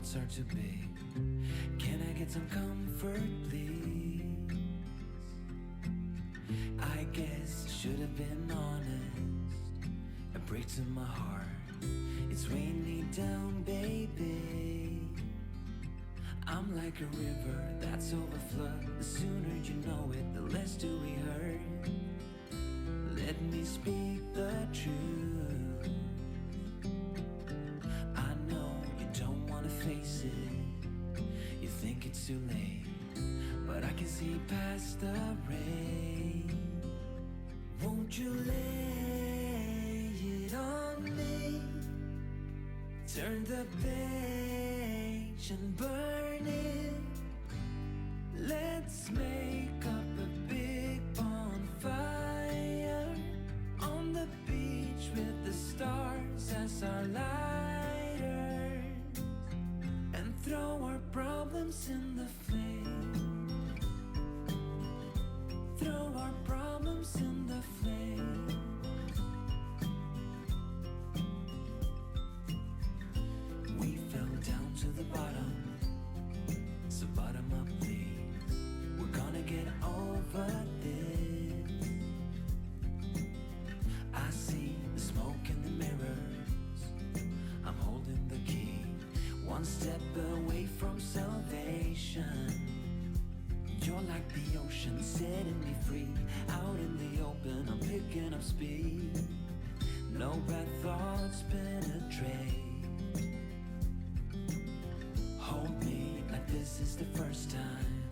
thoughts are too big. Can I get some comfort, please? I guess I should have been honest. A break to my heart. It's weighing me down, baby. I'm like a river that's overflowed. The sooner you know it, the less do we hurt. Let me speak the truth. I know you don't wanna face it. You think it's too late, but I can see past the rain. Won't you lay it on me? Turn the page and burn it. Let's make up a big bonfire on the beach with the stars as our lighters, and throw our problems in the flame. Throw our problems in the flame. We fell down to the bottom, so bottom up please. We're gonna get over this. I see the smoke in the mirrors. I'm holding the key, one step away from salvation. You're like the ocean, setting me free. Out in the open, I'm picking up speed. No bad thoughts penetrate. Hold me like this is the first time.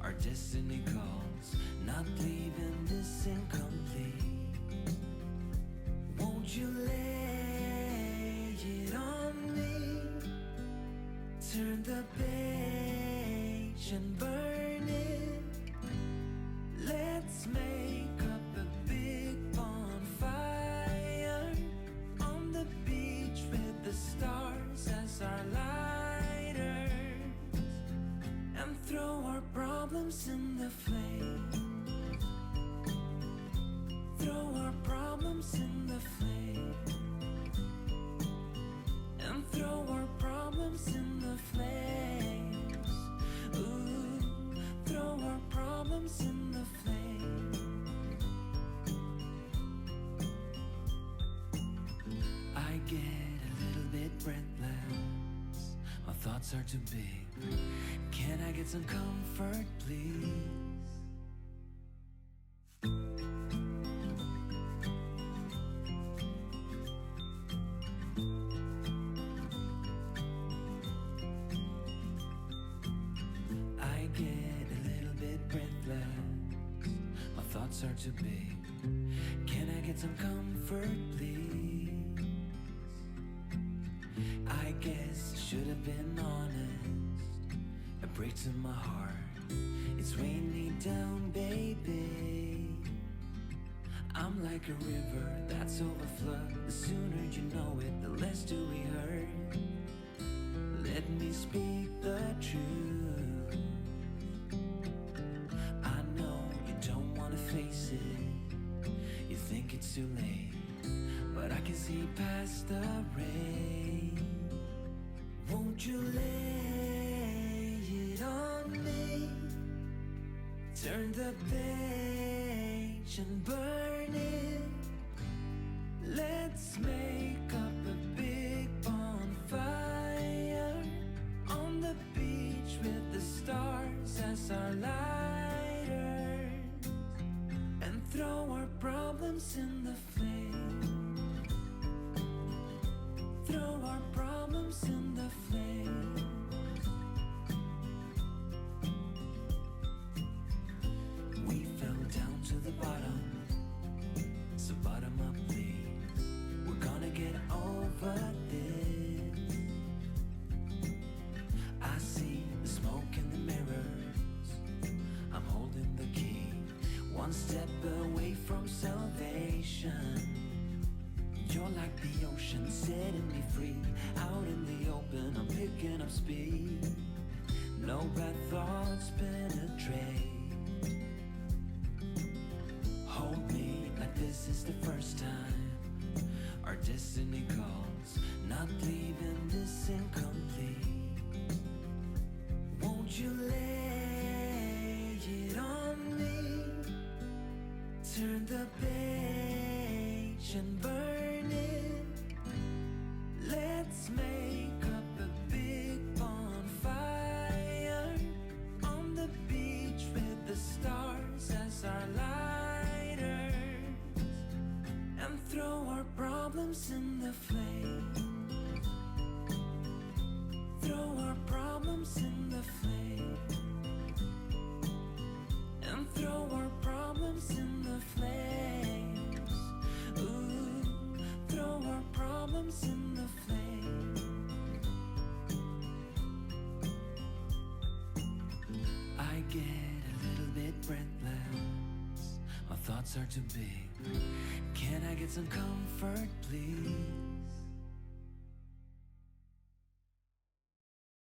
Our destiny calls, not leaving this incomplete. Won't you lay it on me? Turn the page and burn it. Let's make up a big bonfire on the beach with the stars as our lighters, and throw our problems in the flame. Throw our problems in the flame. And throw our problems in the flames. Ooh, throw our problems in the flame. I get a little bit breathless. My thoughts are too big. Can I get some comfort, please? I get a little bit breathless. My thoughts are too big. Can I get some comfort, please? I guess I should have been honest. A break to my heart. It's weighing me down, baby. I'm like a river that's overflowed. The sooner you know it, the less do we hurt. Let me speak the truth. I know you don't wanna face it. You think it's too late, but I can see past the rain. Won't you lay it on me? Turn the page and burn it. Let's make up a big bonfire on the beach with the stars as our lighters, and throw our problems in the flame. Throw our problems in the flame. We fell down to the bottom, so bottom up please. We're gonna get over this. I see the smoke in the mirrors. I'm holding the key, one step away from salvation. You're like the ocean, setting me free. Out in the open, I'm picking up speed. No bad thoughts penetrate. Hold me like this is the first time. Our destiny calls, not leaving this incomplete. problems in the flame. Throw our problems in the flame. And throw our problems in the flames. Ooh, throw our problems in the flame. I get a little bit breathless. My thoughts are too big. Can I get some comfort, please?